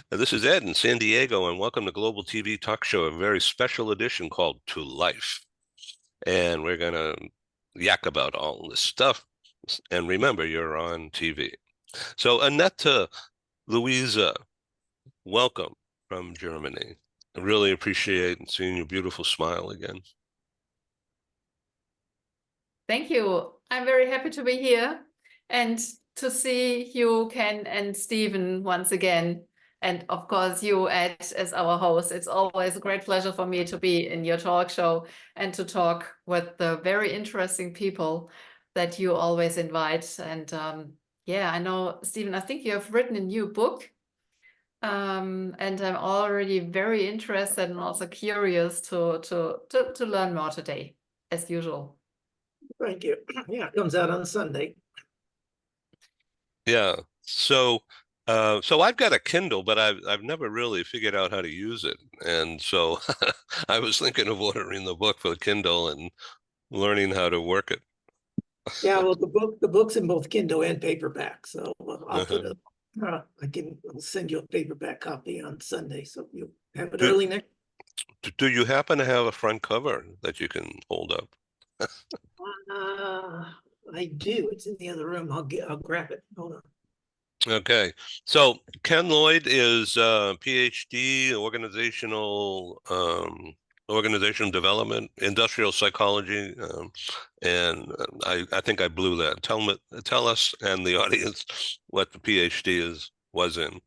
This is Ed in San Diego, and welcome to Global TV Talk Show, a very special edition called To Life. And we're going to yak about all this stuff. And remember, you're on TV. So, Annette, Luisa, welcome from Germany. I really appreciate seeing your beautiful smile again. Thank you. I'm very happy to be here and to see you, Ken and Stephen, once again. And of course, you, Ed, as our host. It's always a great pleasure for me to be in your talk show and to talk with the very interesting people that you always invite. And yeah, I know, Stephen, I think you have written a new book. And I'm already very interested and also curious to learn more today, as usual. Thank you. Yeah, it comes out on Sunday. Yeah. So I've got a Kindle, but I've never really figured out how to use it. And so I was thinking of ordering the book for the Kindle and learning how to work it. Yeah, well, the book's in both Kindle and paperback, so I'll put it. I'll send you a paperback copy on Sunday, so you have it early next. Do you happen to have a front cover that you can hold up? I do. It's in the other room. I'll grab it. Hold on. Okay. So Ken Lloyd is PhD, organizational development, industrial psychology, and I think I blew that. Tell us and the audience what the PhD was in.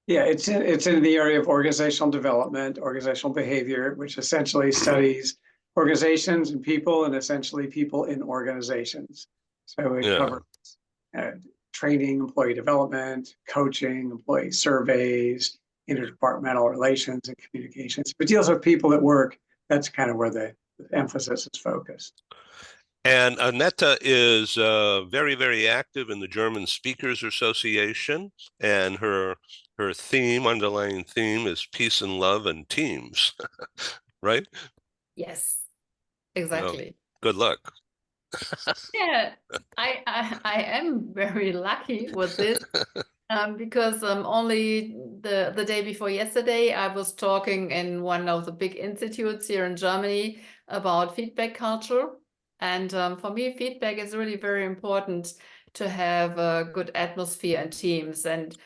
Yeah, it's in the area of organizational development, organizational behavior, which essentially studies organizations and people, and essentially people in organizations. So it covers training, employee development, coaching, employee surveys, interdepartmental relations and communications. But deals with people at work. That's kind of where the emphasis is focused. And Annette is very, very active in the German Speakers Association, and her underlying theme is peace and love and teams, right? Yes, exactly. Well, good luck. Yeah, I am very lucky with this because only the day before yesterday, I was talking in one of the big institutes here in Germany about feedback culture. And for me, feedback is really very important to have a good atmosphere in teams. And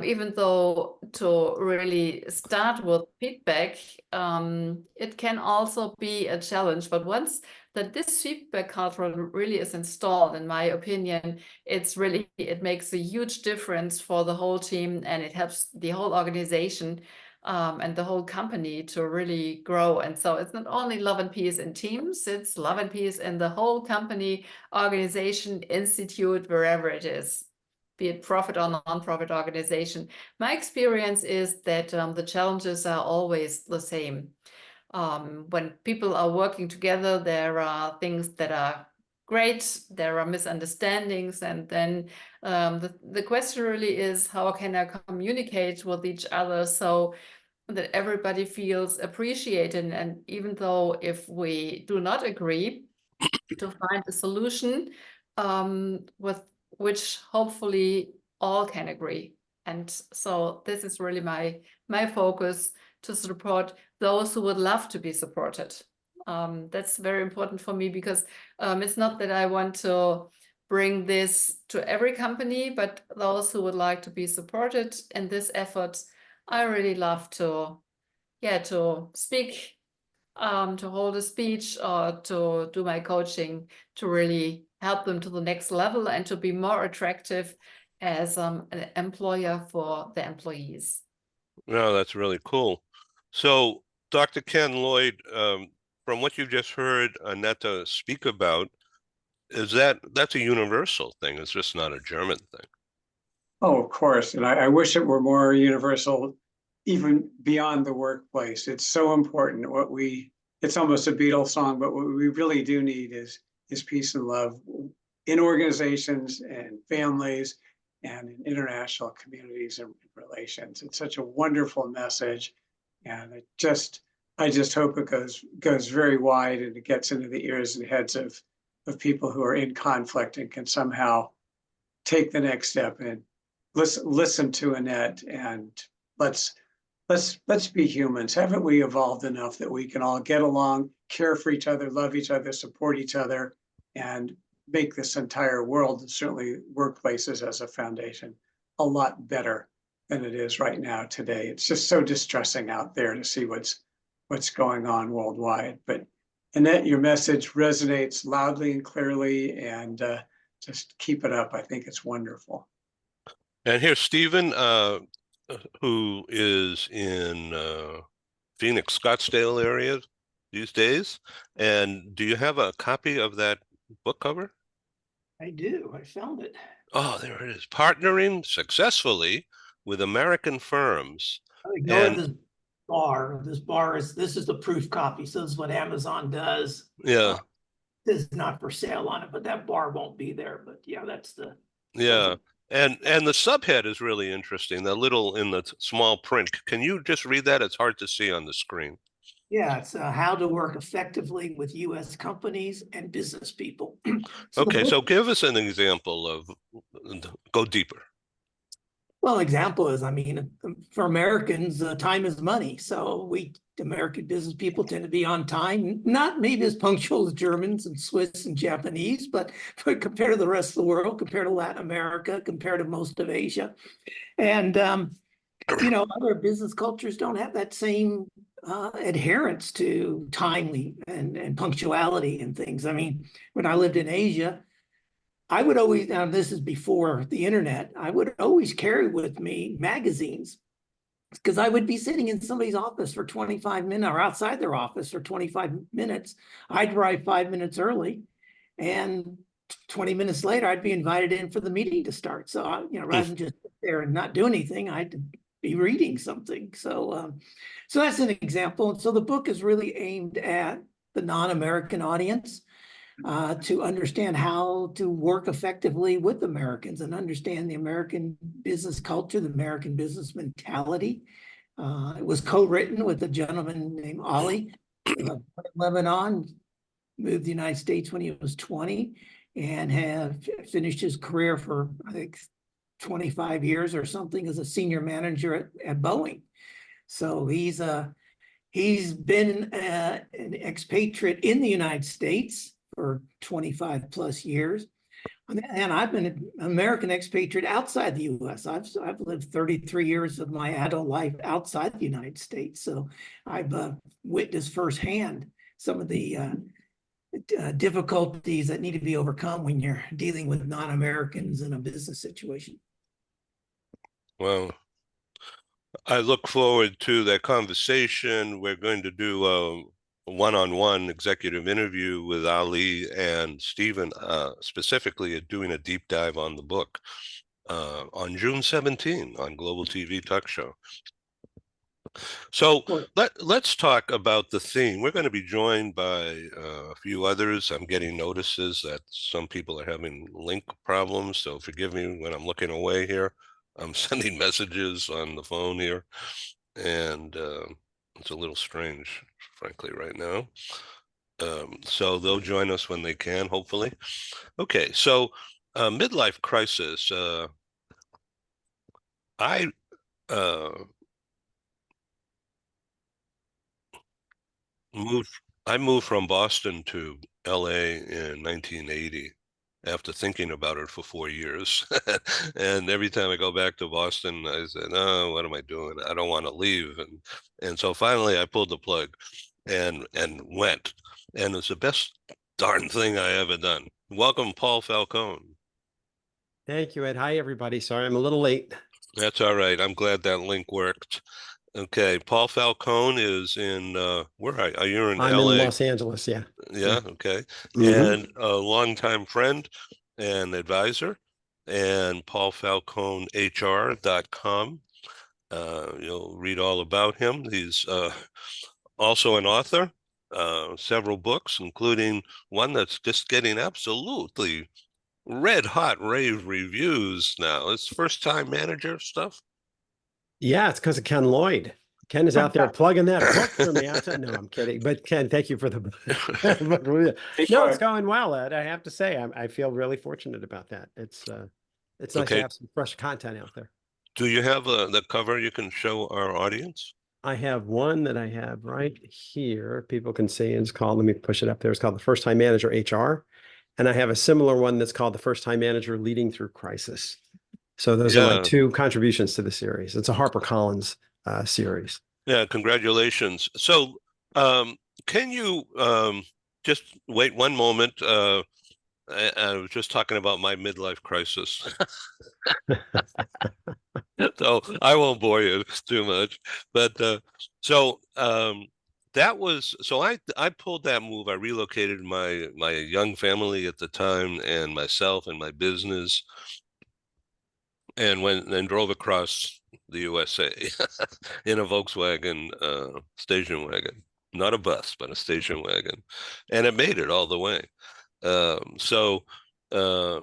even though to really start with feedback, it can also be a challenge. But once that this feedback culture really is installed, in my opinion, it makes a huge difference for the whole team, and it helps the whole organization and the whole company to really grow. And so it's not only love and peace in teams, it's love and peace in the whole company, organization, institute, wherever it is, be it profit or non-profit organization. My experience is that the challenges are always the same. When people are working together, there are things that are great, there are misunderstandings, and then the question really is, how can I communicate with each other so that everybody feels appreciated? And even though if we do not agree, to find a solution with which hopefully all can agree. And so this is really my focus, to support those who would love to be supported. That's very important for me, because it's not that I want to bring this to every company, but those who would like to be supported in this effort, I really love to speak, to hold a speech, or to do my coaching to really help them to the next level and to be more attractive as an employer for the employees. No, that's really cool. So, Dr. Ken Lloyd, from what you've just heard Annette speak about, that's a universal thing? It's just not a German thing. Oh, of course. And I wish it were more universal, even beyond the workplace. It's so important. It's almost a Beatles song, but what we really do need is peace and love in organizations and families and in international communities and relations. It's such a wonderful message. And I just hope it goes very wide, and it gets into the ears and heads of people who are in conflict and can somehow take the next step and listen to Annette and let's be humans. Haven't we evolved enough that we can all get along, care for each other, love each other, support each other, and make this entire world, certainly workplaces as a foundation, a lot better than it is right now today. It's just so distressing out there to see what's going on worldwide. But Annette, your message resonates loudly and clearly, and just keep it up. I think it's wonderful. And here's Stephen, who is in Phoenix, Scottsdale area these days. And do you have a copy of that book cover? I do. I found it. Oh, there it is. Partnering successfully with American firms. Ignore And this bar. This is the proof copy. So this is what Amazon does. yeah, This is not for sale on it, but that bar won't be there. But yeah, that's the yeah. And the subhead is really interesting. The little in the small print. Can you just read that? It's hard to see on the screen. Yeah, it's how to work effectively with U.S. companies and business people. Okay, so give us an example of, go deeper. Well, example is, I mean, for Americans, time is money. So American business people tend to be on time, not maybe as punctual as Germans and Swiss and Japanese, but compared to the rest of the world, compared to Latin America, compared to most of Asia. And, other business cultures don't have that same adherence to timely and punctuality and things. I mean, when I lived in Asia, I would always, now this is before the internet, I would always carry with me magazines because I would be sitting in somebody's office for 25 minutes or outside their office for 25 minutes. I'd arrive 5 minutes early and 20 minutes later, I'd be invited in for the meeting to start. So, rather than just sit there and not do anything, I'd be reading something. So that's an example. And so the book is really aimed at the non-American audience to understand how to work effectively with Americans and understand the American business culture, the American business mentality. It was co-written with a gentleman named Ali, Lebanon, moved to the United States when he was 20 and have finished his career for, I think, 25 years or something as a senior manager at Boeing. So he's been an expatriate in the United States for 25 plus years. And I've been an American expatriate outside the US. I've lived 33 years of my adult life outside the United States. So I've witnessed firsthand some of the difficulties that need to be overcome when you're dealing with non-Americans in a business situation. Well, I look forward to that conversation. We're going to do a one-on-one executive interview with Ali and Stephen, specifically doing a deep dive on the book on June 17 on Global TV Talk Show. So let's talk about the theme. We're going to be joined by a few others. I'm getting notices that some people are having link problems, so forgive me when I'm looking away here. I'm sending messages on the phone here, and it's a little strange, frankly, right now. So they'll join us when they can, hopefully. Okay, so midlife crisis. I moved from Boston to LA in 1980 after thinking about it for 4 years. And every time I go back to Boston, I said, oh, what am I doing? I don't want to leave. And so finally I pulled the plug and went. And it's the best darn thing I ever done. Welcome, Paul Falcone. Thank you, Ed. Hi, everybody. Sorry, I'm a little late. That's all right. I'm glad that link worked. Okay, Paul Falcone is in, where are you? In I'm LA? in Los Angeles, yeah. Yeah, okay. Mhm. And a longtime friend and advisor, and paulfalconehr.com. You'll read all about him. He's also an author, several books, including one that's just getting absolutely red hot rave reviews now. It's first time manager stuff. Yeah, it's because of Ken Lloyd. Ken is out there plugging that book for me. No, I'm kidding. But Ken, thank you for the book. No, it's going well, Ed. I have to say, I feel really fortunate about that. It's nice to have some fresh content out there. Do you have the cover you can show our audience? I have one that I have right here. People can see, and it's called, let me push it up there. It's called The First Time Manager HR. And I have a similar one that's called The First Time Manager Leading Through Crisis. So those are my Yeah. two contributions to the series. It's a HarperCollins series. Yeah, congratulations. So, can you just wait one moment? I was just talking about my midlife crisis. So I won't bore you too much. But that was, so I pulled that move. I relocated my young family at the time and myself and my business, and went and drove across the USA in a Volkswagen station wagon, not a bus, but a station wagon, and it made it all the way. So uh,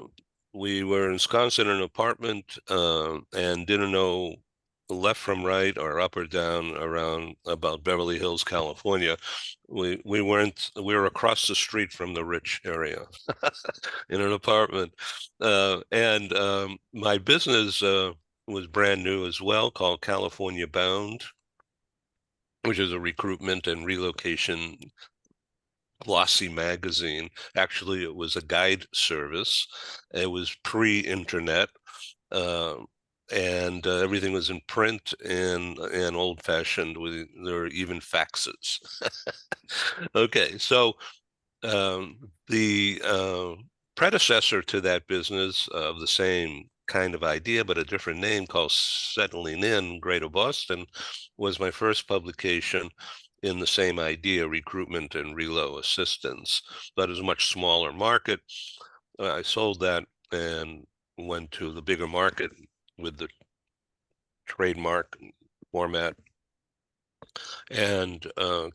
we were ensconced in an apartment and didn't know left from right or up or down around about Beverly Hills, California. We were across the street from the rich area in an apartment. And my business was brand new as well, called California Bound, which is a recruitment and relocation glossy magazine. Actually, it was a guide service. It was pre-internet, uh, and everything was in print and old-fashioned. There were even faxes. Okay, so the predecessor to that business of the same kind of idea, but a different name, called Settling In Greater Boston, was my first publication in the same idea, recruitment and relo assistance. That is a much smaller market. I sold that and went to the bigger market with the trademark format. And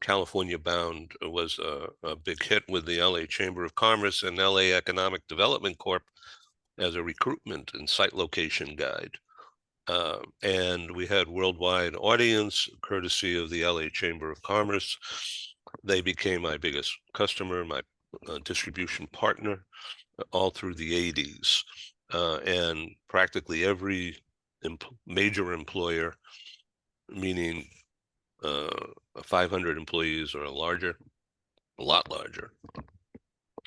California Bound was a big hit with the LA Chamber of Commerce and LA Economic Development Corp as a recruitment and site location guide. And we had worldwide audience, courtesy of the LA Chamber of Commerce. They became my biggest customer, my distribution partner, all through the 80s. And practically every major employer, meaning 500 employees or larger, a lot larger,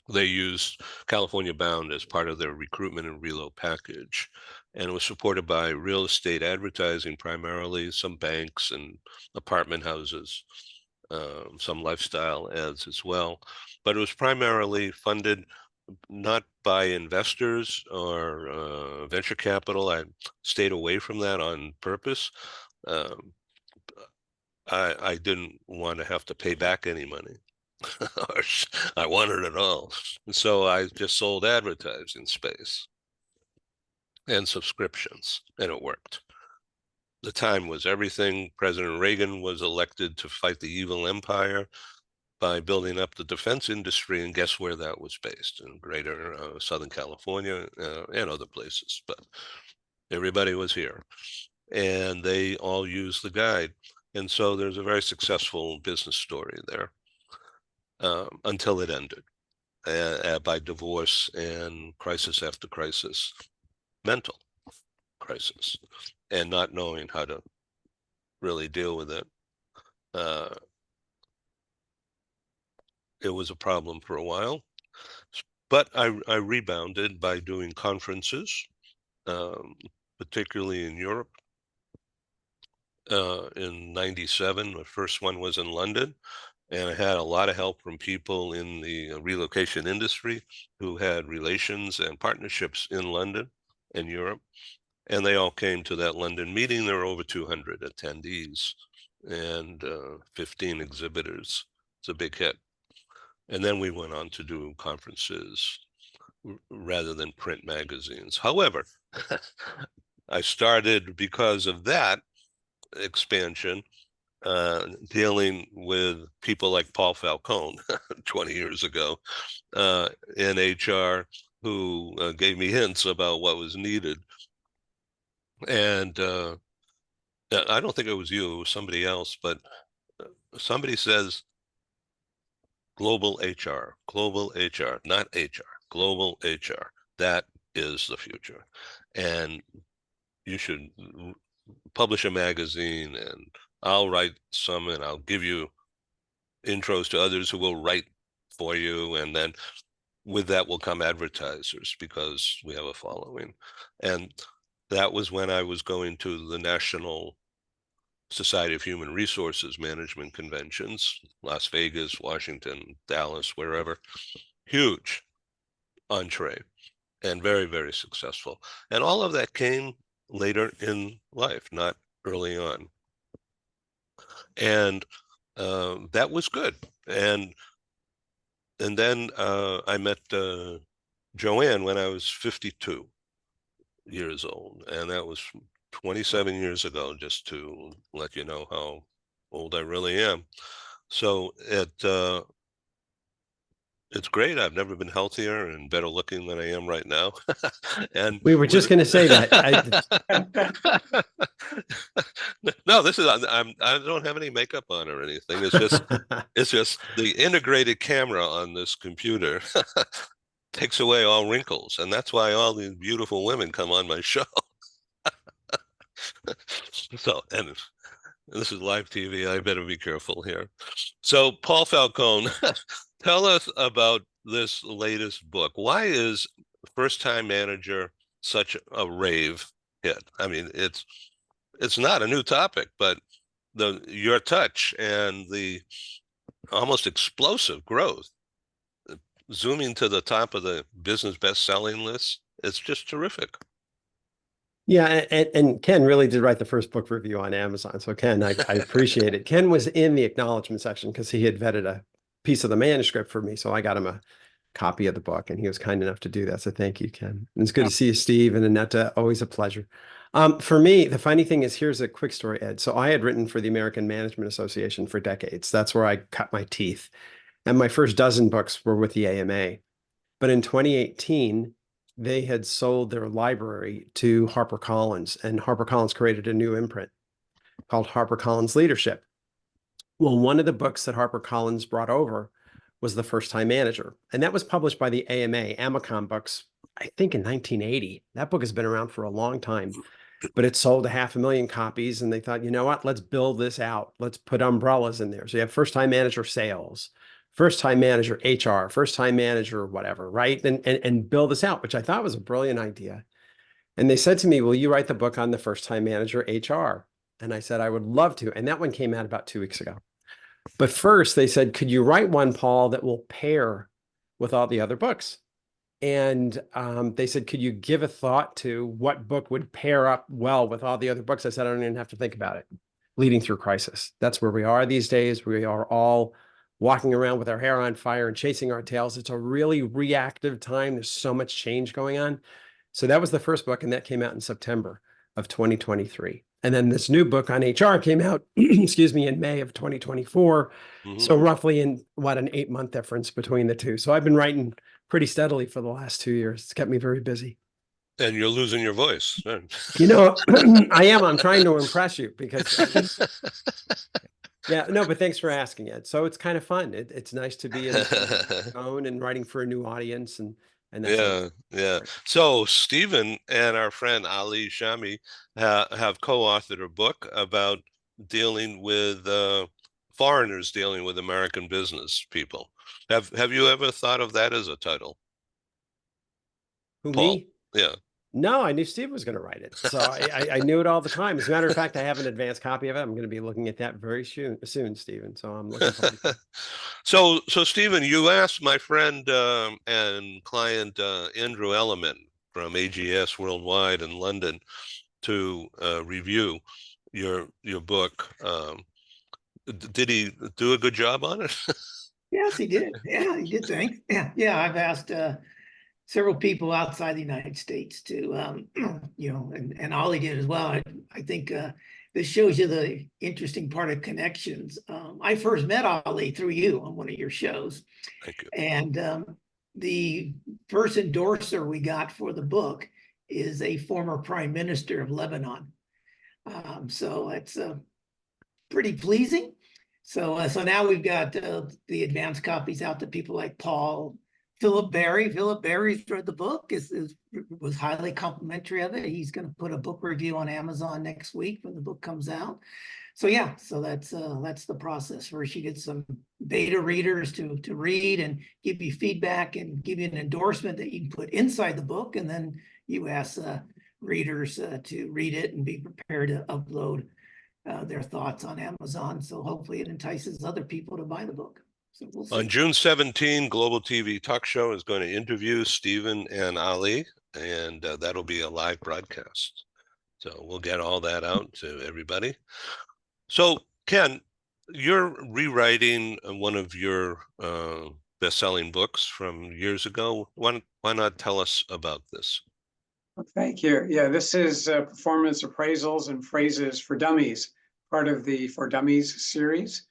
they used California Bound as part of their recruitment and reload package. And it was supported by real estate advertising, primarily some banks and apartment houses, some lifestyle ads as well. But it was primarily funded not by investors or venture capital. I stayed away from that on purpose. I didn't want to have to pay back any money. I wanted it all. And so I just sold advertising space and subscriptions, and it worked. The time was everything. President Reagan was elected to fight the evil empire by building up the defense industry, and guess where that was based? In greater Southern California and other places. But everybody was here, and they all used the guide. And so there's a very successful business story there. Until it ended by divorce and crisis after crisis, mental crisis, and not knowing how to really deal with it. It was a problem for a while, but I rebounded by doing conferences, particularly in Europe. In '97, the first one was in London. And I had a lot of help from people in the relocation industry who had relations and partnerships in London and Europe. And they all came to that London meeting. There were over 200 attendees and 15 exhibitors. It's a big hit. And then we went on to do conferences rather than print magazines. However, I started, because of that expansion, dealing with people like Paul Falcone 20 years ago in HR, who gave me hints about what was needed. And I don't think it was you, it was somebody else, but somebody says global HR, not HR, global HR. That is the future. And you should publish a magazine, and I'll write some, and I'll give you intros to others who will write for you, and then with that will come advertisers because we have a following. And that was when I was going to the National Society of Human Resources Management conventions, Las Vegas, Washington, Dallas, wherever. Huge entree and very, very successful. And all of that came later in life, not early on. And that was good. And then I met Joanne when I was 52 years old, and that was 27 years ago, just to let you know how old I really am. So it's great. I've never been healthier and better looking than I am right now. And We were just going to say that. No, this is I don't have any makeup on or anything. It's just the integrated camera on this computer takes away all wrinkles, and that's why all these beautiful women come on my show. So, and this is live TV. I better be careful here. So, Paul Falcone, tell us about this latest book. Why is First Time Manager such a rave hit? I mean, it's not a new topic, but your touch and the almost explosive growth, zooming to the top of the business best-selling list, it's just terrific. Yeah, and Ken really did write the first book review on Amazon. So Ken, I appreciate it. Ken was in the acknowledgement section because he had vetted a piece of the manuscript for me. So I got him a copy of the book, and he was kind enough to do that. So thank you, Ken. And it's good to see you, Steve and Annette. Always a pleasure. For me, the funny thing is, here's a quick story, Ed. So I had written for the American Management Association for decades. That's where I cut my teeth. And my first dozen books were with the AMA. But in 2018, they had sold their library to HarperCollins, and HarperCollins created a new imprint called HarperCollins Leadership. Well, one of the books that HarperCollins brought over was The First Time Manager, and that was published by the AMA, Amicon Books, I think in 1980. That book has been around for a long time, but it sold 500,000 copies, and they thought, you know what, let's build this out. Let's put umbrellas in there. So you have First Time Manager Sales, First Time Manager HR, First Time Manager whatever, right? And build this out, which I thought was a brilliant idea. And they said to me, will you write the book on the First Time Manager HR? And I said, I would love to. And that one came out about 2 weeks ago. But first they said, could you write one, Paul, that will pair with all the other books? And they said, could you give a thought to what book would pair up well with all the other books? I said, I don't even have to think about it. Leading Through Crisis. That's where we are these days. We are all walking around with our hair on fire and chasing our tails. It's a really reactive time. There's so much change going on. So that was the first book, and that came out in September of 2023. And then this new book on HR came out, excuse me, in May of 2024. Mm-hmm. So roughly in an 8-month difference between the two. So I've been writing pretty steadily for the last 2 years. It's kept me very busy. And you're losing your voice. You know, I am. I'm trying to impress you because yeah, no, but thanks for asking it. So it's kind of fun. It's nice to be in the phone and writing for a new audience, and yeah. So Stephen and our friend Ali Shami have co-authored a book about dealing with foreigners dealing with American business people. Have you ever thought of that as a title? Who, Paul? me? Yeah. No, I knew Steve was going to write it. So I knew it all the time. As a matter of fact, I have an advanced copy of it. I'm going to be looking at that very soon, Stephen. So I'm looking forward to it. So Stephen, you asked my friend and client Andrew Elliman from AGS Worldwide in London to review your book. Did he do a good job on it? Yes, he did. Yeah, he did. Thanks. Yeah. I've asked several people outside the United States to, and Ollie did as well. I think this shows you the interesting part of connections. I first met Ollie through you on one of your shows. Thank you. And the first endorser we got for the book is a former prime minister of Lebanon. So it's pretty pleasing. So now we've got the advanced copies out to people like Paul, Philip Barry's read the book, was highly complimentary of it. He's going to put a book review on Amazon next week when the book comes out. So yeah, so that's the process. First, you get some beta readers to read and give you feedback and give you an endorsement that you can put inside the book, and then you ask readers to read it and be prepared to upload their thoughts on Amazon. So hopefully it entices other people to buy the book. So we'll see. On June 17, Global TV Talk Show is going to interview Stephen and Ali, and that'll be a live broadcast. So we'll get all that out to everybody. So, Ken, you're rewriting one of your best-selling books from years ago. Why not tell us about this? Thank you. Yeah, this is Performance Appraisals and Phrases for Dummies, part of the For Dummies series.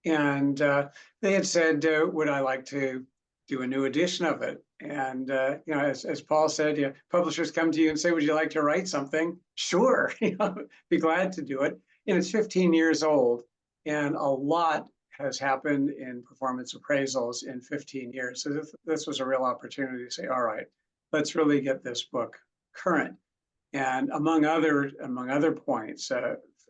And they had said, would I like to do a new edition of it? And, you know, as Paul said, yeah, publishers come to you and say, would you like to write something? Sure, you know, be glad to do it. And it's 15 years old, and a lot has happened in performance appraisals in 15 years. So this was a real opportunity to say, all right, let's really get this book current. And among other points,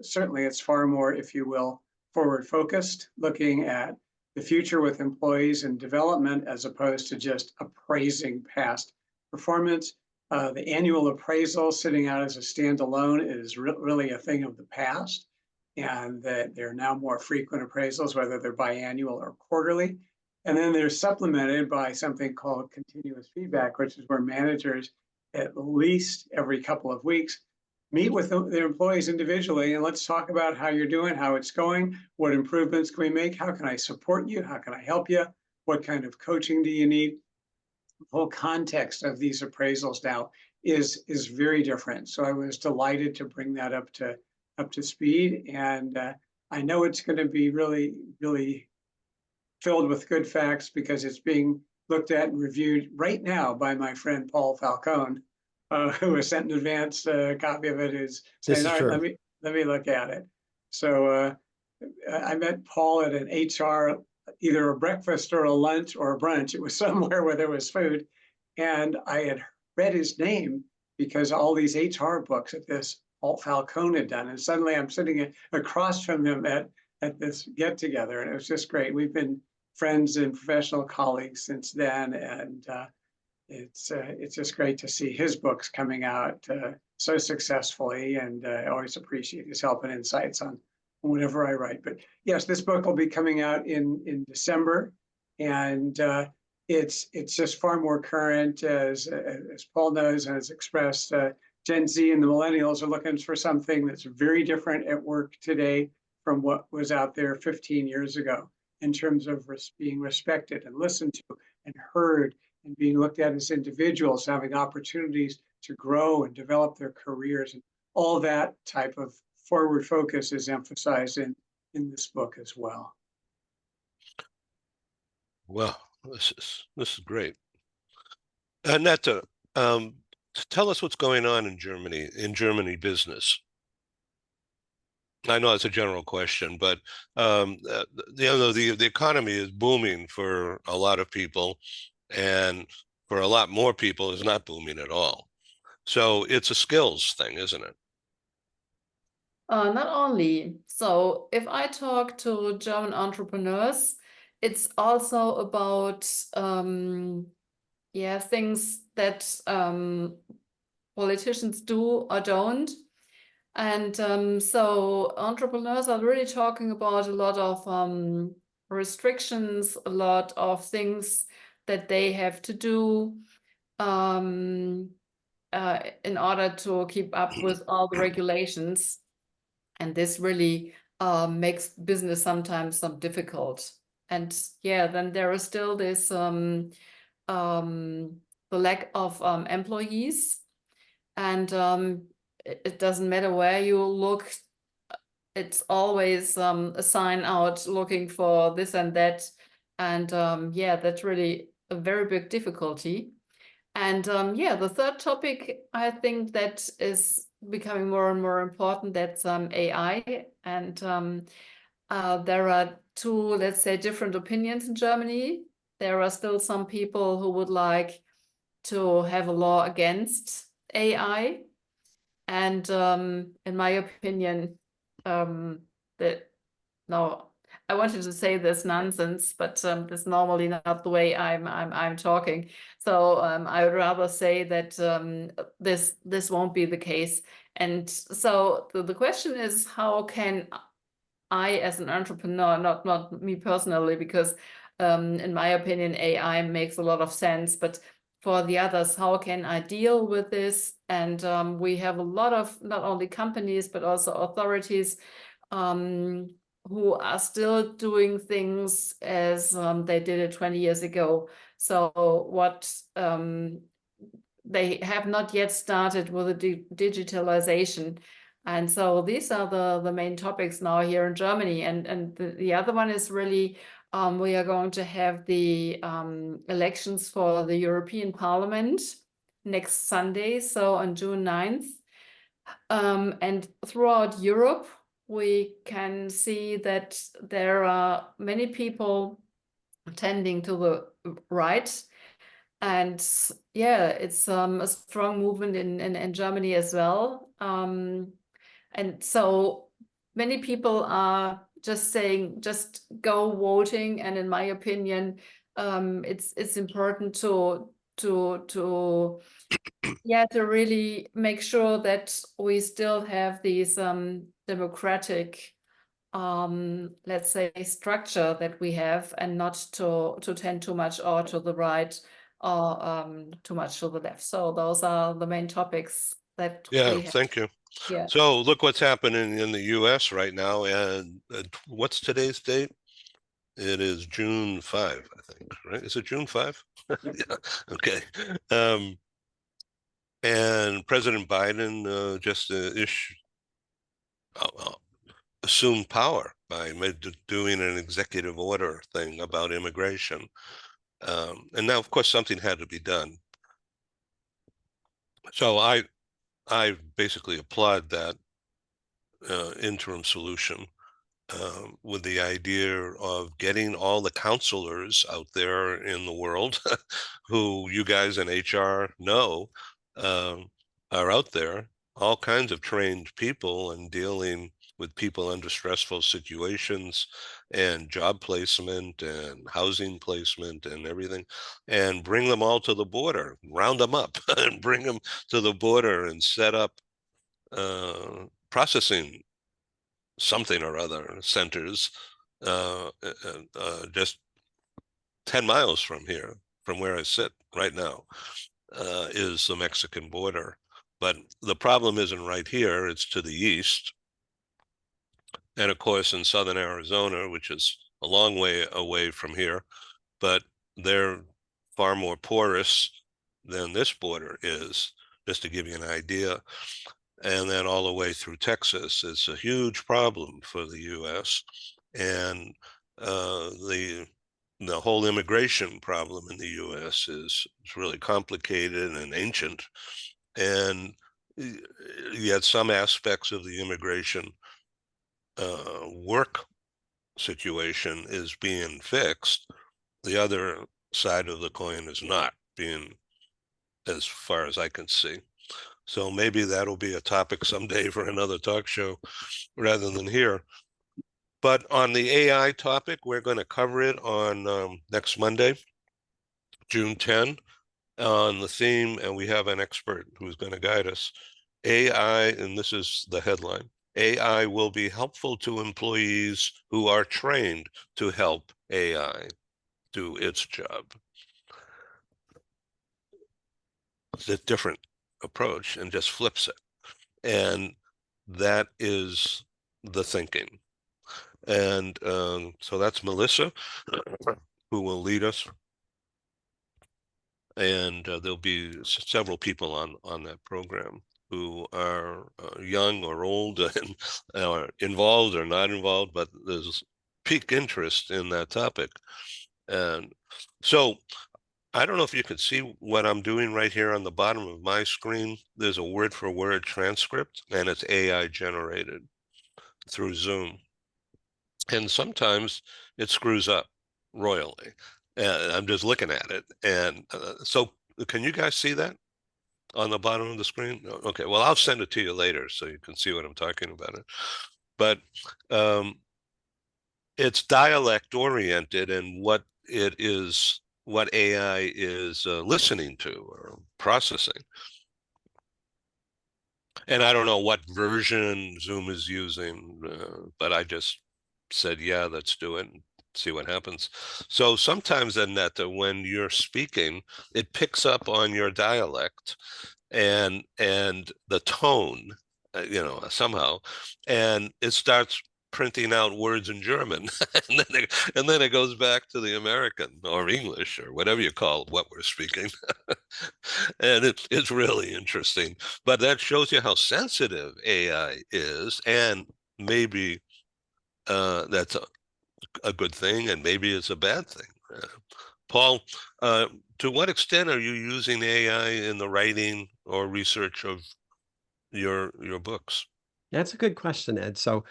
certainly it's far more, if you will, forward focused, looking at the future with employees and development as opposed to just appraising past performance. The annual appraisal sitting out as a standalone is really a thing of the past, and that there are now more frequent appraisals, whether they're biannual or quarterly. And then they're supplemented by something called continuous feedback, which is where managers at least every couple of weeks meet with their employees individually, and let's talk about how you're doing, how it's going, what improvements can we make, how can I support you, how can I help you, what kind of coaching do you need. The whole context of these appraisals now is very different. So I was delighted to bring that up to speed, and I know it's going to be really filled with good facts because it's being looked at and reviewed right now by my friend Paul Falcone, who was sent an advance copy of it, is saying, all right, let me look at it. So I met Paul at an HR, either a breakfast or a lunch or a brunch. It was somewhere where there was food. And I had read his name because all these HR books that this Paul Falcone had done. And suddenly I'm sitting across from him at this get together. And it was just great. We've been friends and professional colleagues since then. And it's just great to see his books coming out so successfully, and I always appreciate his help and insights on whatever I write. But yes, this book will be coming out in December, and it's just far more current, as Paul knows and has expressed. Gen Z and the millennials are looking for something that's very different at work today from what was out there 15 years ago in terms of being respected and listened to and heard, and being looked at as individuals, having opportunities to grow and develop their careers. And all that type of forward focus is emphasized in this book as well. Well, this is great. Annette, tell us what's going on in Germany business. I know it's a general question, but the economy is booming for a lot of people, and for a lot more people is not booming at all. So it's a skills thing, isn't it? Not only. So if I talk to German entrepreneurs, it's also about things that politicians do or don't. And so entrepreneurs are really talking about a lot of restrictions, a lot of things that they have to do in order to keep up with all the regulations. And this really makes business sometimes difficult. And then there is still this the lack of employees, and it doesn't matter where you look, it's always a sign out looking for this and that. And that's really a very big difficulty. And the third topic, I think that is becoming more and more important, that's AI. And there are two, let's say, different opinions in Germany. there are still some people who would like to have a law against AI. And in my opinion, that no, I wanted to say this nonsense, but this is normally not the way I'm talking. So I would rather say that this won't be the case. And so the question is, how can I, as an entrepreneur, not me personally, because in my opinion, AI makes a lot of sense, but for the others, how can I deal with this? And we have a lot of not only companies, but also authorities who are still doing things as they did it 20 years ago. So what they have not yet started with the digitalization. And so these are the main topics now here in Germany. And the other one is really, we are going to have the elections for the European Parliament next Sunday, so on June 9th. And throughout Europe, we can see that there are many people tending to the right. And yeah, it's a strong movement in Germany as well. And so many people are just saying, just go voting. And in my opinion, it's important to really make sure that we still have these democratic let's say structure that we have, and not to tend too much or to the right or too much to the left. So those are the main topics that we have. Thank you. Yeah. So look what's happening in the US right now. And what's today's date? It is June 5, I think, right? Is it June 5? Yeah. Okay. And President Biden just assumed power by doing an executive order thing about immigration. And now, of course, something had to be done. So I basically applaud that interim solution with the idea of getting all the counselors out there in the world who you guys in HR know are out there, all kinds of trained people, and dealing with people under stressful situations and job placement and housing placement and everything, and bring them all to the border, round them up and bring them to the border and set up processing something or other centers just 10 miles from here, from where I sit right now, is the Mexican border. But the problem isn't right here, it's to the east. And of course, in southern Arizona, which is a long way away from here, but they're far more porous than this border is, just to give you an idea. And then all the way through Texas. It's a huge problem for the U.S. And the whole immigration problem in the U.S. is really complicated and ancient. And yet some aspects of the immigration work situation is being fixed. The other side of the coin is not being, as far as I can see. So maybe that'll be a topic someday for another talk show rather than here. But on the AI topic, we're going to cover it on next Monday, June 10, on the theme, and we have an expert who's going to guide us. AI, and this is the headline, AI will be helpful to employees who are trained to help AI do its job. It's a different approach and just flips it. And that is the thinking. And so that's Melissa, who will lead us. And there'll be several people on that program who are young or old and are involved or not involved, but there's peak interest in that topic. And so I don't know if you can see what I'm doing right here on the bottom of my screen. There's a word-for-word transcript, and it's AI generated through Zoom. And sometimes it screws up royally. And I'm just looking at it. And so can you guys see that on the bottom of the screen? Okay, well, I'll send it to you later so you can see what I'm talking about. But it's dialect oriented, and what it is, what AI is listening to or processing. And I don't know what version Zoom is using, but I just said, yeah, let's do it and see what happens. So sometimes, Annette, when you're speaking, it picks up on your dialect and the tone, somehow, and it starts printing out words in German, and then it goes back to the American or English or whatever you call what we're speaking, and it's really interesting. But that shows you how sensitive AI is, and maybe that's a good thing, and maybe it's a bad thing. Paul, to what extent are you using AI in the writing or research of your books? That's a good question, Ed. So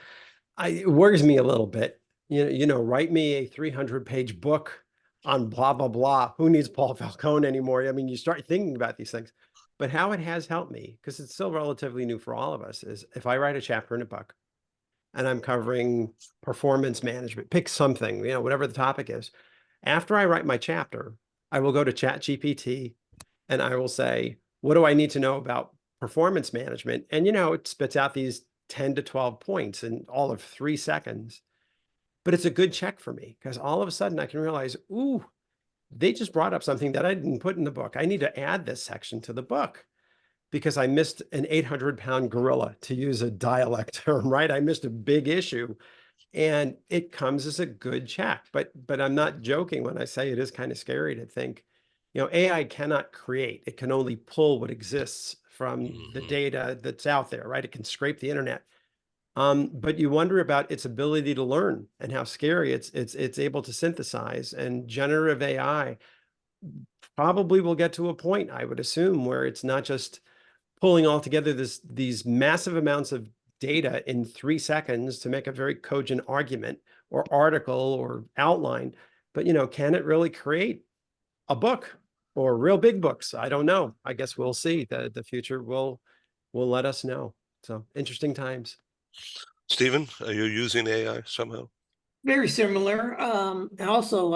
it worries me a little bit. Write me a 300-page book on blah, blah, blah. Who needs Paul Falcone anymore? I mean, you start thinking about these things. But how it has helped me, because it's still relatively new for all of us, is if I write a chapter in a book and I'm covering performance management, pick something, whatever the topic is. After I write my chapter, I will go to ChatGPT and I will say, what do I need to know about performance management? And, it spits out these 10 to 12 points in all of 3 seconds. But it's a good check for me because all of a sudden I can realize, ooh, they just brought up something that I didn't put in the book. I need to add this section to the book because I missed an 800-pound gorilla, to use a dialect term, right? I missed a big issue. And it comes as a good check. But I'm not joking when I say it is kind of scary to think, AI cannot create. It can only pull what exists from the data that's out there, right? It can scrape the internet. But you wonder about its ability to learn and how scary it's able to synthesize. And generative AI probably will get to a point, I would assume, where it's not just pulling all together these massive amounts of data in 3 seconds to make a very cogent argument or article or outline. But, can it really create a book or real big books? I don't know. I guess we'll see. The future will let us know. So interesting times. Stephen, are you using AI somehow? Very similar. Also,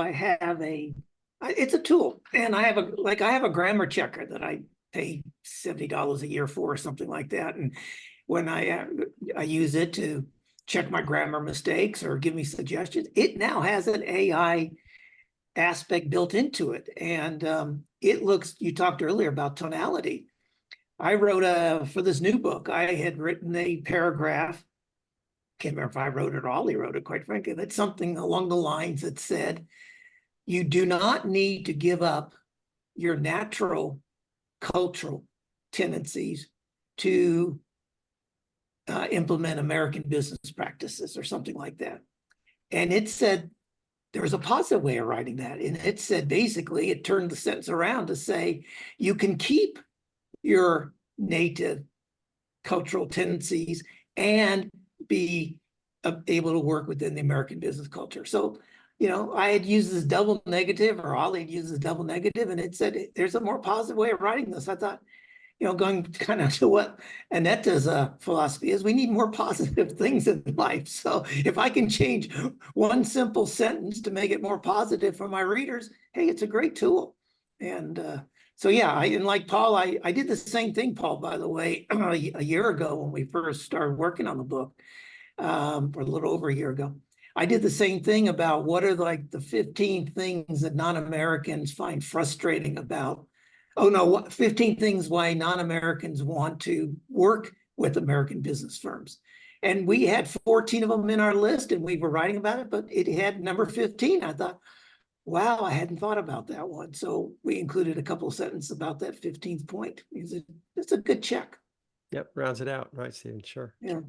it's a tool, and I have a grammar checker that I pay $70 a year for, or something like that. And when I use it to check my grammar mistakes or give me suggestions, it now has an AI aspect built into it, and you talked earlier about tonality. I wrote for this new book, I had written a paragraph. Can't remember if I wrote it or Ollie wrote it, quite frankly. That's something along the lines that said, you do not need to give up your natural cultural tendencies to implement American business practices, or something like that. And it said, there was a positive way of writing that. And it said, basically, it turned the sentence around to say, you can keep your native cultural tendencies and be able to work within the American business culture. So, I had used this double negative, or Ollie had used this double negative, and it said, there's a more positive way of writing this. I thought, going kind of to what Annette's philosophy is, we need more positive things in life. So if I can change one simple sentence to make it more positive for my readers, hey, it's a great tool. And so, yeah, and like Paul, I did the same thing, Paul, by the way, a year ago when we first started working on the book, or a little over a year ago. I did the same thing about what are like the 15 things that non-Americans find frustrating about 15 things why non-Americans want to work with American business firms. And we had 14 of them in our list, and we were writing about it, but it had number 15. I thought, wow, I hadn't thought about that one. So we included a couple of sentences about that 15th point. It's a good check. Yep, rounds it out. Right, Stephen, sure. Yeah.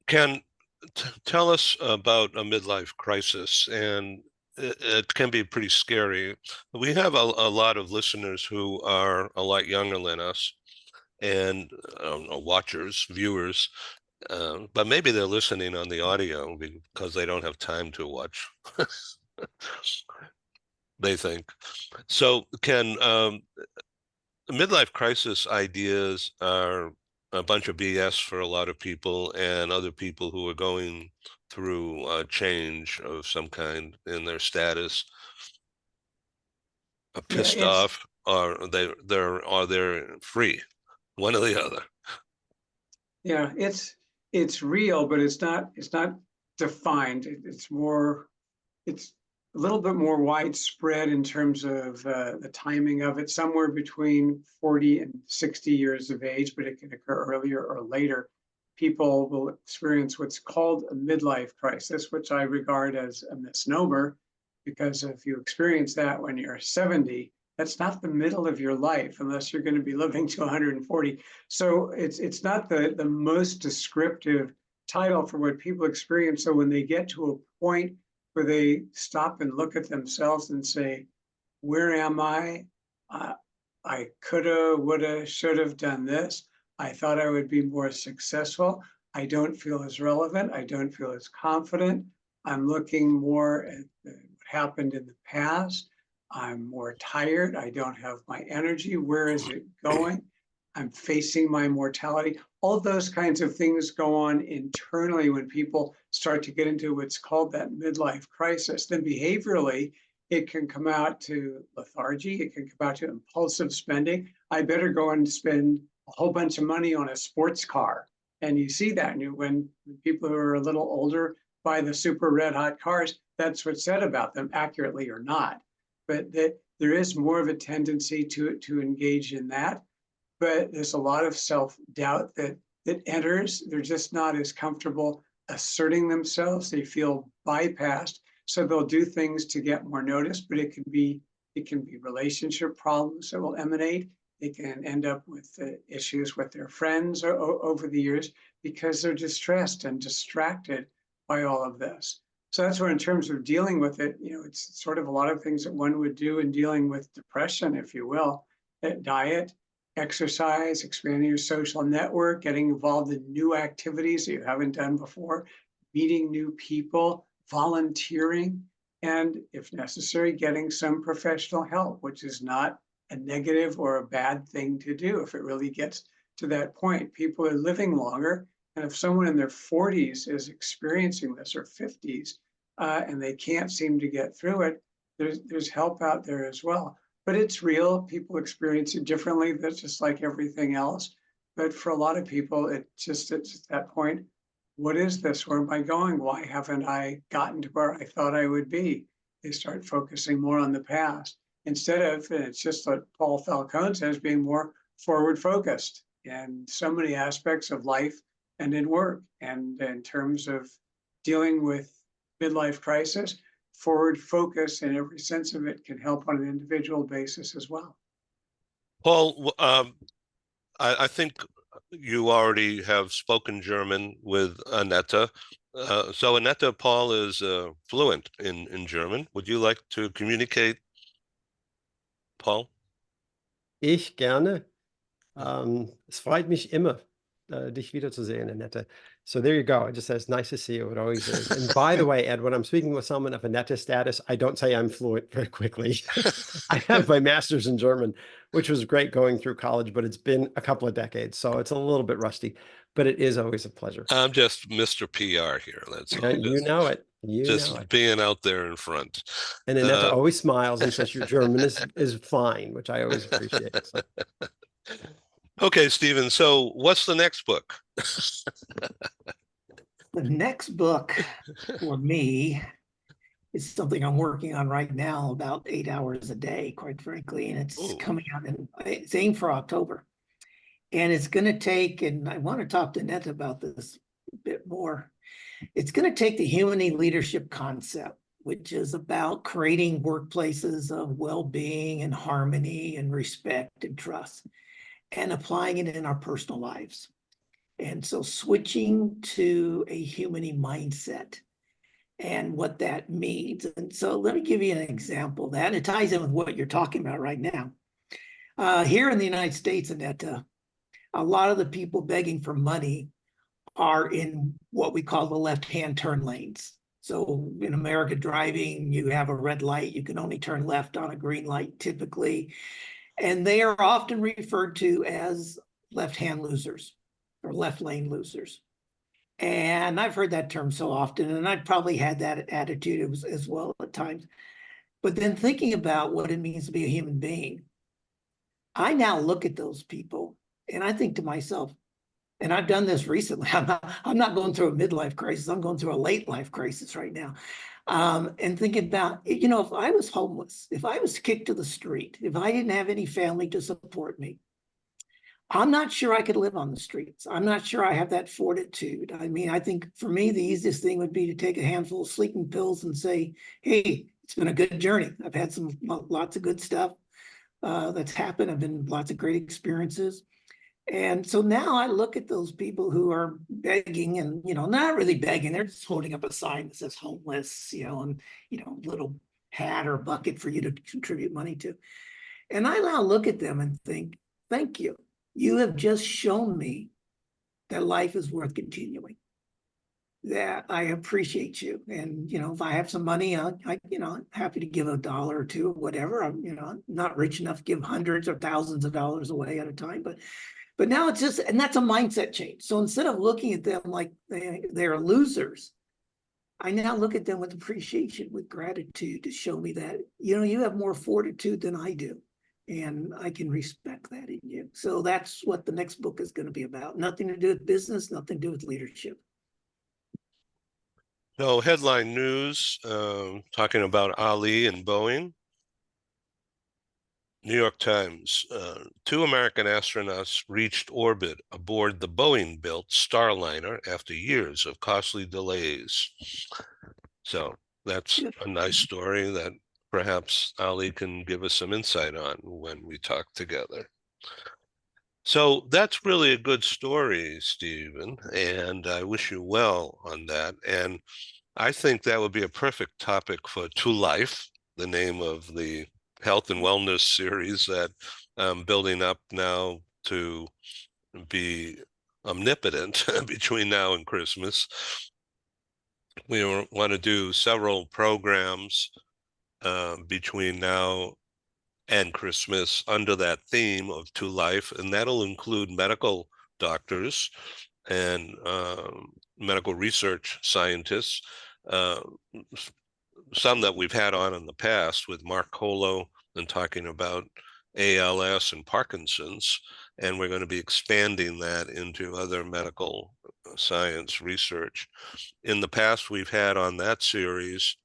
Ken, tell us about a midlife crisis, and it can be pretty scary. We have a lot of listeners who are a lot younger than us, and I don't know, watchers, viewers, But maybe they're listening on the audio because they don't have time to watch. They think. So can midlife crisis ideas are a bunch of BS for a lot of people, and other people who are going through a change of some kind in their status are Yeah, pissed off, or they're free, one or the other. Yeah, it's real, but it's not defined. It's more, it's a little bit more widespread in terms of the timing of it, somewhere between 40 and 60 years of age, but it can occur earlier or later. People will experience what's called a midlife crisis, which I regard as a misnomer, because if you experience that when you're 70, that's not the middle of your life unless you're going to be living to 140. So it's not the most descriptive title for what people experience. So when they get to a point where they stop and look at themselves and say, where am I? I coulda, woulda, should have done this. I thought I would be more successful. I don't feel as relevant. I don't feel as confident. I'm looking more at what happened in the past. I'm more tired. I don't have my energy. Where is it going? I'm facing my mortality. All those kinds of things go on internally when people start to get into what's called that midlife crisis. Then behaviorally, it can come out to lethargy. It can come out to impulsive spending. I better go and spend a whole bunch of money on a sports car. And you see that when people who are a little older buy the super red hot cars, that's what's said about them, accurately or not. But there is more of a tendency to engage in that. But there's a lot of self-doubt that enters. They're just not as comfortable asserting themselves. They feel bypassed. So they'll do things to get more notice, but it can be relationship problems that will emanate. They can end up with issues with their friends over the years because they're distressed and distracted by all of this. So that's where, in terms of dealing with it, it's sort of a lot of things that one would do in dealing with depression, if you will. Diet, exercise, expanding your social network, getting involved in new activities that you haven't done before, meeting new people, volunteering, and if necessary, getting some professional help, which is not a negative or a bad thing to do if it really gets to that point. People are living longer, and if someone in their 40s is experiencing this, or 50s, and they can't seem to get through it, there's help out there as well. But it's real. People experience it differently. That's just like everything else. But for a lot of people, it's at that point, what is this? Where am I going? Why haven't I gotten to where I thought I would be? They start focusing more on the past instead of, and it's just what Paul Falcone says, being more forward focused in so many aspects of life and in work. And in terms of dealing with midlife crisis, forward focus in every sense of it can help on an individual basis as well. Paul, I think you already have spoken German with Annette. So Annette, Paul is fluent in German. Would you like to communicate, Paul? Ich gerne. Es freut mich immer, dich wiederzusehen, Annette. So there you go. It just says, nice to see you. It always is. And by the way, Ed, when I'm speaking with someone of Annette status, I don't say I'm fluent very quickly. I have my master's in German, which was great going through college, but it's been a couple of decades, so it's a little bit rusty, but it is always a pleasure. I'm just Mr. PR here. That's all. You know it. You just know it. Being out there in front. And Annette always smiles and says your German is fine, which I always appreciate. So. Okay, Stephen. So what's the next book? The next book for me is something I'm working on right now, about 8 hours a day, quite frankly, and it's coming out it's aimed for October. And it's going to take, and I want to talk to Annette about this a bit more. It's going to take the human leadership concept, which is about creating workplaces of well-being and harmony and respect and trust, and applying it in our personal lives. And so switching to a human mindset and what that means. And so let me give you an example of that. It ties in with what you're talking about right now. Here in the United States, Annette, a lot of the people begging for money are in what we call the left-hand turn lanes. So in America driving, you have a red light, you can only turn left on a green light typically. And they are often referred to as left-hand losers or left lane losers. And I've heard that term so often, and I've probably had that attitude as well at times. But then thinking about what it means to be a human being, I now look at those people and I think to myself, and I've done this recently. I'm not going through a midlife crisis. I'm going through a late life crisis right now. And thinking about, if I was homeless, if I was kicked to the street, if I didn't have any family to support me, I'm not sure I could live on the streets. I'm not sure I have that fortitude. I mean, I think for me, the easiest thing would be to take a handful of sleeping pills and say, hey, it's been a good journey. I've had lots of good stuff that's happened. I've been lots of great experiences. And so now I look at those people who are begging and, not really begging, they're just holding up a sign that says homeless, and, little hat or bucket for you to contribute money to. And I now look at them and think, thank you. You have just shown me that life is worth continuing, that I appreciate you. And, if I have some money, I'm happy to give $1 or $2 or whatever. I'm not rich enough to give hundreds or thousands of dollars away at a time, but now it's just, and that's a mindset change. So instead of looking at them like they're losers, I now look at them with appreciation, with gratitude to show me that, you have more fortitude than I do. And I can respect that in you. So that's what the next book is going to be about. Nothing to do with business, nothing to do with leadership. So headline news, talking about Ali and Boeing. New York Times, 2 American astronauts reached orbit aboard the Boeing-built Starliner after years of costly delays. So that's a nice story that perhaps Ali can give us some insight on when we talk together. So that's really a good story, Stephen, and I wish you well on that. And I think that would be a perfect topic for To Life, the name of the health and wellness series that I'm building up now to be omnipotent between now and Christmas. We want to do several programs between now and Christmas under that theme of To Life, and that'll include medical doctors and medical research scientists, some that we've had on in the past with Mark Colo and talking about ALS and Parkinson's, and we're going to be expanding that into other medical science research. In the past, we've had on that series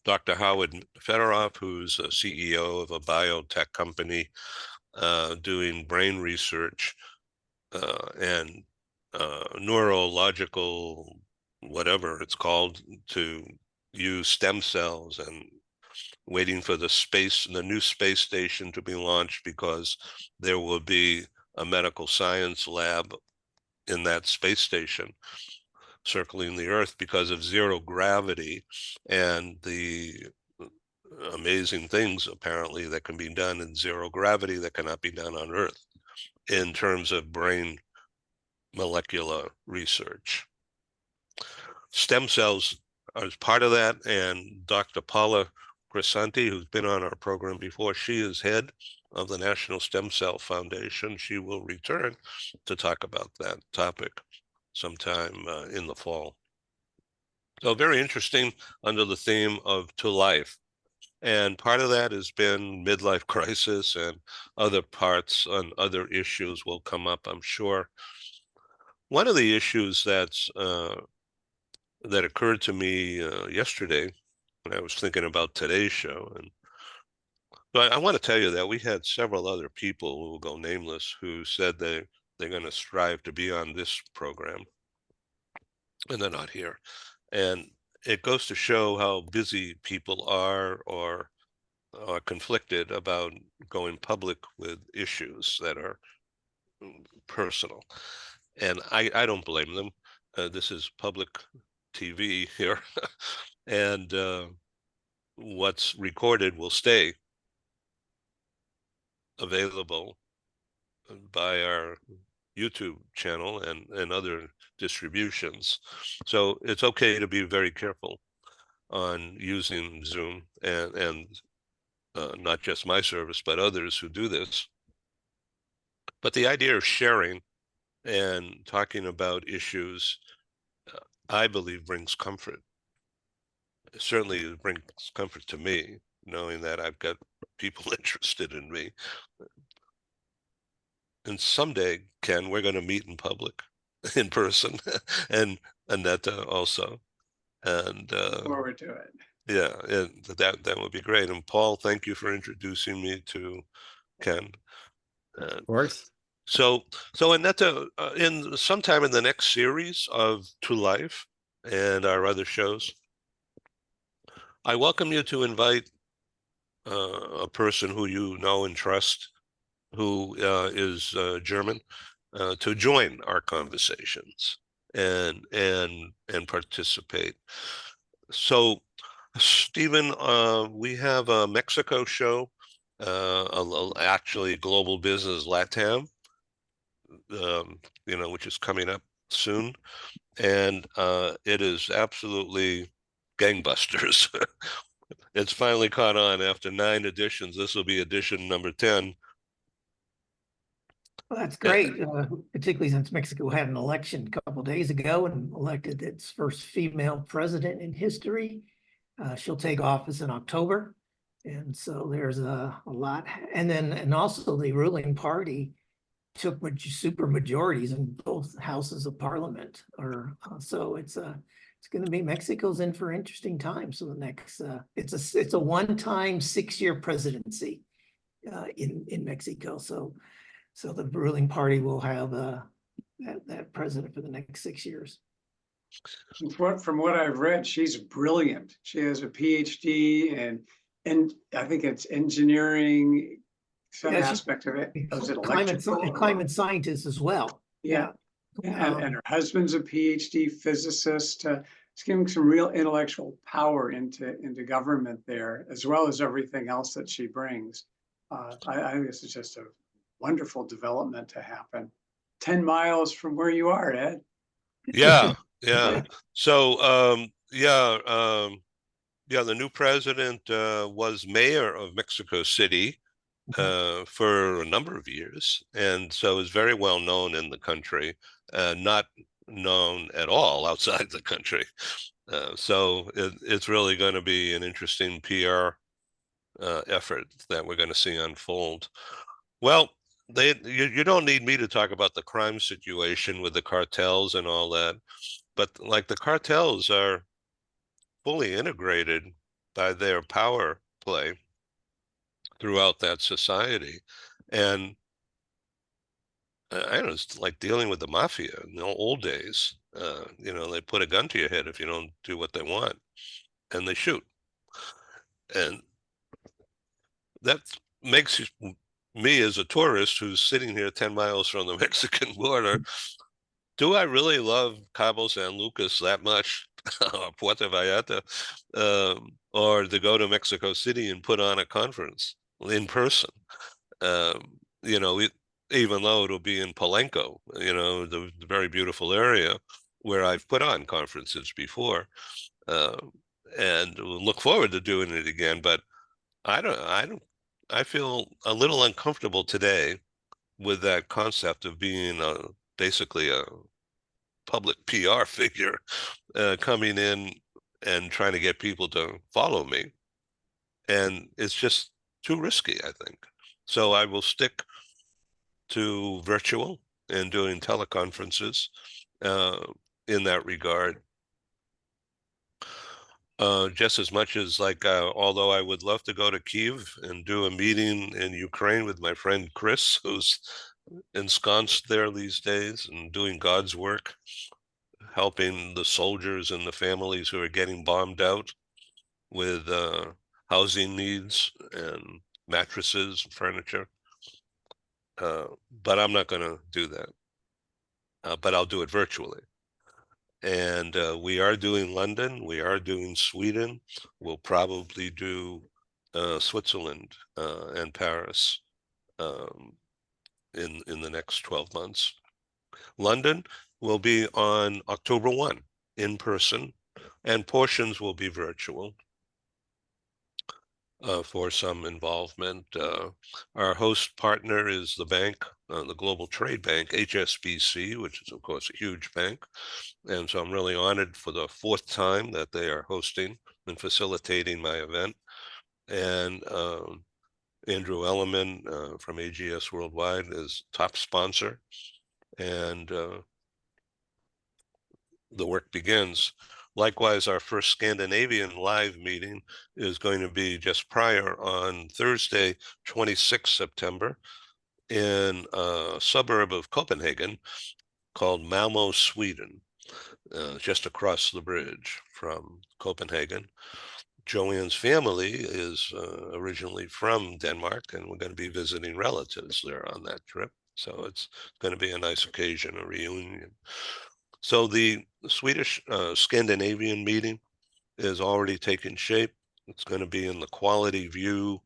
Dr. Howard Fedorov, who's a CEO of a biotech company doing brain research and neurological, whatever it's called, to use stem cells, and waiting for the new space station to be launched because there will be a medical science lab in that space station circling the Earth because of zero gravity and the amazing things apparently that can be done in zero gravity that cannot be done on Earth in terms of brain molecular research. Stem cells are part of that, and Dr. Paula Crisanti, who's been on our program before, she is head of the National Stem Cell Foundation. She will return to talk about that topic sometime in the fall. So very interesting under the theme of To Life. And part of that has been midlife crisis, and other parts and other issues will come up, I'm sure. One of the issues that occurred to me yesterday when I was thinking about today's show, and I want to tell you that we had several other people who will go nameless who said they're going to strive to be on this program, and they're not here. And it goes to show how busy people are or conflicted about going public with issues that are personal. And I don't blame them. This is public TV here, and what's recorded will stay available by our YouTube channel and other distributions. So it's okay to be very careful on using Zoom and not just my service, but others who do this. But the idea of sharing and talking about issues, I believe, brings comfort. Certainly it brings comfort to me, knowing that I've got people interested in me. And someday, Ken, we're going to meet in public, in person, and Annette also. And Forward to it. yeah, and that would be great. And Paul, thank you for introducing me to Ken. Of course. So Annette, in sometime in the next series of To Life and our other shows, I welcome you to invite a person who you know and trust, who is German, to join our conversations and participate. So, Stephen, we have a Mexico show, actually Global Business Latam, which is coming up soon, and it is absolutely gangbusters. It's finally caught on after 9 editions. This will be edition number 10. Well, that's great, particularly since Mexico had an election a couple of days ago and elected its first female president in history. She'll take office in October. And so there's a lot. And also the ruling party took super majorities in both houses of parliament. So it's going to be, Mexico's in for interesting times. So the next, it's a one-time 6-year presidency in Mexico. So the ruling party will have that president for the next 6 years. From what I've read, she's brilliant. She has a PhD and I think it's engineering, some aspect of it. Was it electrical? Climate scientist as well. Yeah. And her husband's a PhD physicist. It's giving some real intellectual power into government there, as well as everything else that she brings. I think this is just a wonderful development to happen. 10 miles from where you are, Ed. Yeah. So, the new president was mayor of Mexico City for a number of years, and so is very well known in the country, not known at all outside the country. So it's really going to be an interesting PR effort that we're going to see unfold. Well, you don't need me to talk about the crime situation with the cartels and all that, but like the cartels are fully integrated by their power play throughout that society. And I don't know, it's like dealing with the mafia in the old days. They put a gun to your head if you don't do what they want, and they shoot. And that makes me, as a tourist who's sitting here 10 miles from the Mexican border, do I really love Cabo San Lucas that much, or Puerto Vallarta, or to go to Mexico City and put on a conference in person? Even though it'll be in Palenque, the very beautiful area where I've put on conferences before, and we'll look forward to doing it again. But I feel a little uncomfortable today with that concept of being basically a public PR figure coming in and trying to get people to follow me. And it's just too risky, I think. So I will stick to virtual and doing teleconferences in that regard. Just as much as although I would love to go to Kyiv and do a meeting in Ukraine with my friend Chris, who's ensconced there these days and doing God's work, helping the soldiers and the families who are getting bombed out with housing needs and mattresses, furniture. But I'm not going to do that. But I'll do it virtually. And we are doing London. We are doing Sweden. We'll probably do Switzerland and Paris in the next 12 months. London will be on October 1 in person, and portions will be virtual for some involvement. Our host partner is the bank, the Global Trade Bank, HSBC, which is, of course, a huge bank. And so I'm really honored for the fourth time that they are hosting and facilitating my event. And Andrew Ellerman from AGS Worldwide is top sponsor. And the work begins. Likewise, our first Scandinavian live meeting is going to be just prior on Thursday, 26 September, in a suburb of Copenhagen called Malmo, Sweden, just across the bridge from Copenhagen. Joanne's family is originally from Denmark, and we're going to be visiting relatives there on that trip. So it's going to be a nice occasion, a reunion. So the Swedish Scandinavian meeting is already taking shape. It's going to be in the Quality View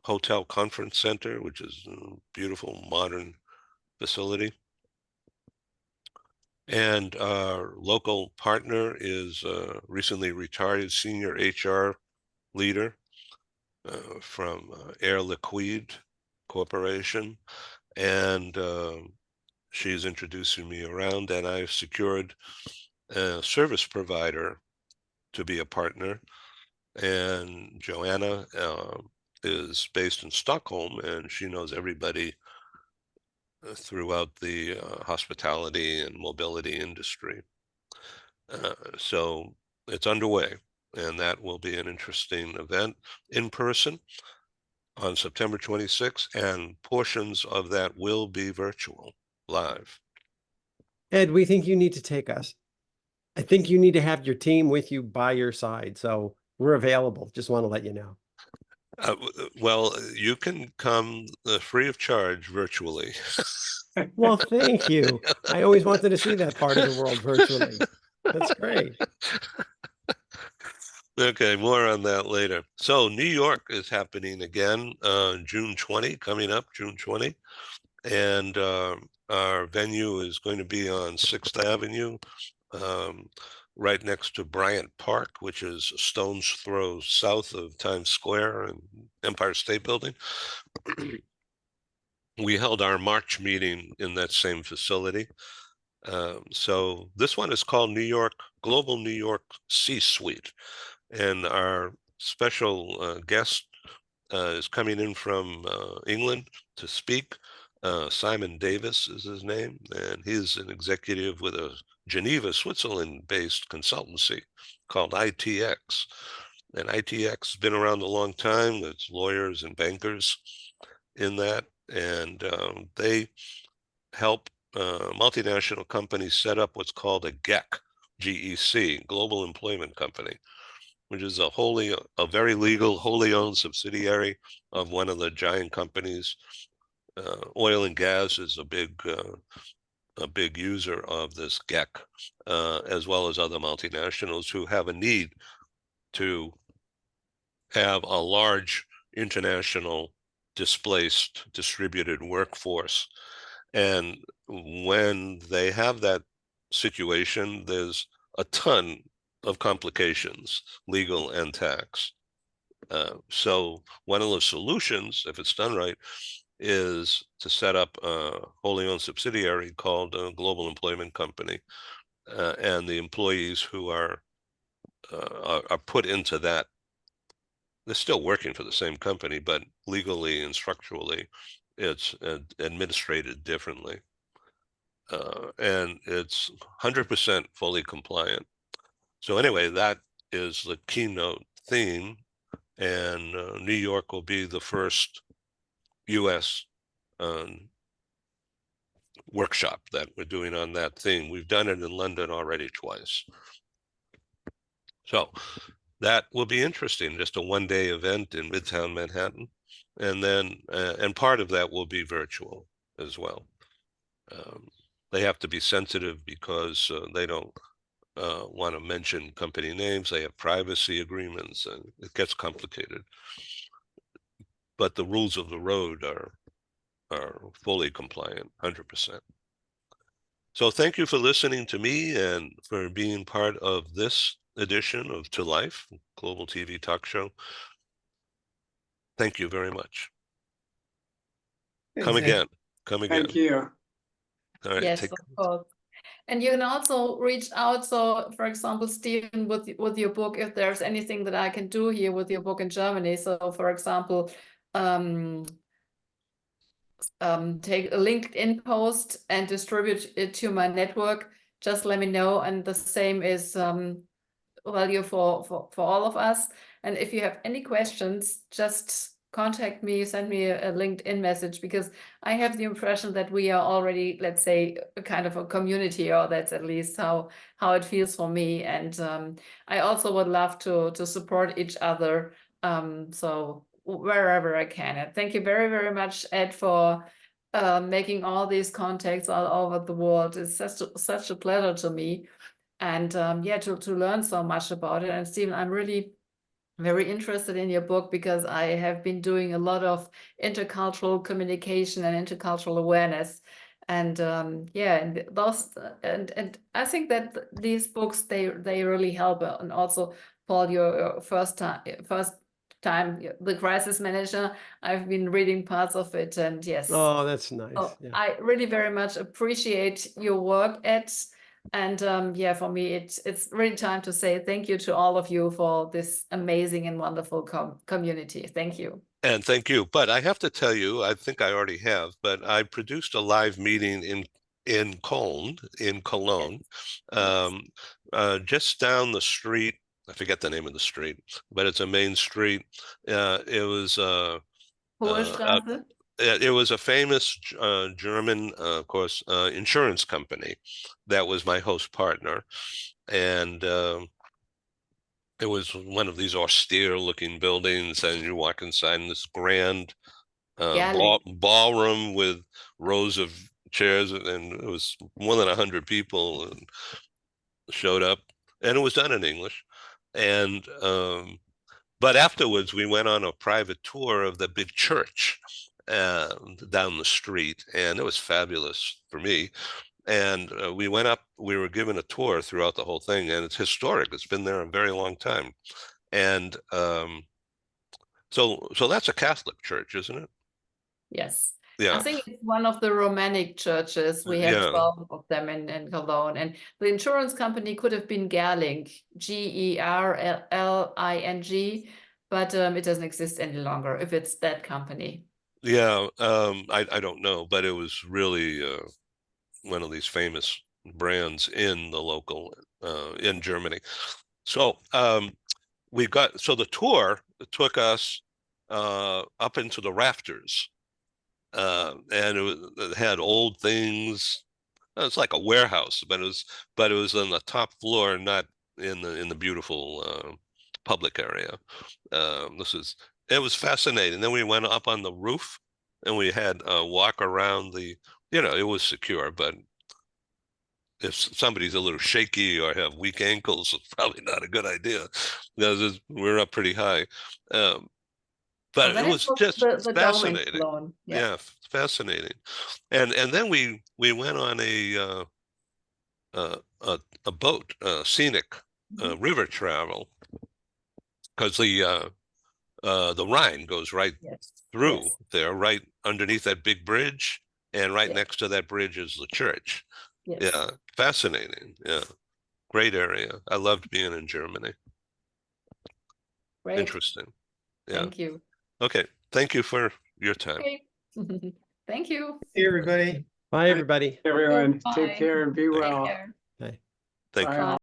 Hotel Conference Center, which is a beautiful modern facility. And our local partner is a recently retired senior HR leader from Air Liquide Corporation. And she's introducing me around, and I've secured a service provider to be a partner. And Joanna is based in Stockholm, and she knows everybody throughout the hospitality and mobility industry. So it's underway, and that will be an interesting event in person on September 26th, and portions of that will be virtual, live. Ed, we think you need to take us. I think you need to have your team with you by your side. So we're available. Just want to let you know. Well, you can come free of charge virtually. Well, thank you. I always wanted to see that part of the world virtually. That's great. Okay, more on that later. So New York is happening again, June 20, coming up June 20. And our venue is going to be on 6th Avenue, right next to Bryant Park, which is a stone's throw south of Times Square and Empire State Building. We held our March meeting in that same facility. So this one is called Global New York C-Suite. And our special guest is coming in from England to speak. Simon Davis is his name, and he's an executive with a Geneva, Switzerland-based consultancy called ITX. And ITX has been around a long time. There's lawyers and bankers in that, and they help multinational companies set up what's called a GEC, GEC, Global Employment Company, which is a very legal, wholly owned subsidiary of one of the giant companies. Oil and gas is a big user of this GEC, as well as other multinationals who have a need to have a large international displaced distributed workforce. And when they have that situation, there's a ton of complications, legal and tax. So one of the solutions, if it's done right, is to set up a wholly owned subsidiary called a Global Employment Company, and the employees who are put into that, they're still working for the same company, but legally and structurally, it's administrated differently. And it's 100% fully compliant. So anyway, that is the keynote theme, and New York will be the first U.S. Workshop that we're doing on that theme. We've done it in London already twice. So that will be interesting, just a one-day event in Midtown Manhattan. And then, and part of that will be virtual as well. They have to be sensitive because they don't want to mention company names. They have privacy agreements, and it gets complicated. But the rules of the road are fully compliant, 100%. So thank you for listening to me and for being part of this edition of To Life, Global TV Talk Show. Thank you very much. Come Thanks, Ed. again. Come again. Thank you. All right. Yes, of course. And you can also reach out. So, for example, Stephen, with your book, if there's anything that I can do here with your book in Germany. So, for example, take a LinkedIn post and distribute it to my network. Just let me know. And the same is value for all of us. And if you have any questions, just contact me, send me a LinkedIn message, because I have the impression that we are already, let's say, a kind of a community, or that's at least how it feels for me. And I also would love to support each other. So wherever I can. And thank you very, very much, Ed, for making all these contacts all over the world. It's such a pleasure to me. And yeah, to learn so much about it. And Stephen, I'm really very interested in your book, because I have been doing a lot of intercultural communication and intercultural awareness. And yeah, and those and I think that these books, they really help. And also, Paul, your first time, The Crisis Manager, I've been reading parts of it, and yes. Oh, that's nice. Oh, Yeah. I really very much appreciate your work, Ed. And yeah, for me, it's really time to say thank you to all of you for this amazing and wonderful community. Thank you. And thank you. But I have to tell you, I think I already have, but I produced a live meeting in Cologne, just down the street. I forget the name of the street, but it's a main street. It was it was a famous German, of course, insurance company that was my host partner. And it was one of these austere-looking buildings, and you walk inside in this grand ballroom with rows of chairs, and it was more than 100 people showed up, and it was done in English. And but afterwards, we went on a private tour of the big church down the street, and it was fabulous for me. And we went up, we were given a tour throughout the whole thing, and it's historic. It's been there a very long time. And so that's a Catholic church, isn't it? Yes. Yeah. I think it's one of the Romanic churches. We have 12 of them in Cologne. And the insurance company could have been Gerling, Gerling, but it doesn't exist any longer if it's that company. Yeah, I don't know, but it was really one of these famous brands in the local in Germany. So the tour took us up into the rafters, and it had old things. It's like a warehouse, but it was on the top floor, not in the beautiful public area. It was fascinating. Then we went up on the roof, and we had a walk around it was secure, but if somebody's a little shaky or have weak ankles, it's probably not a good idea, because we're up pretty high. But it was just fascinating. Yeah, fascinating. And then we went on a boat, scenic river travel, because the Rhine goes right through there, right underneath that big bridge, and right next to that bridge is the church. Yeah, fascinating. Yeah, great area. I loved being in Germany. Great. Interesting. Yeah. Thank you. Okay. Thank you for your time. Okay. Thank you. Hey, everybody. Bye, everybody. Everyone, Bye. take care and be well. Take care. Bye. Thank you. Bye.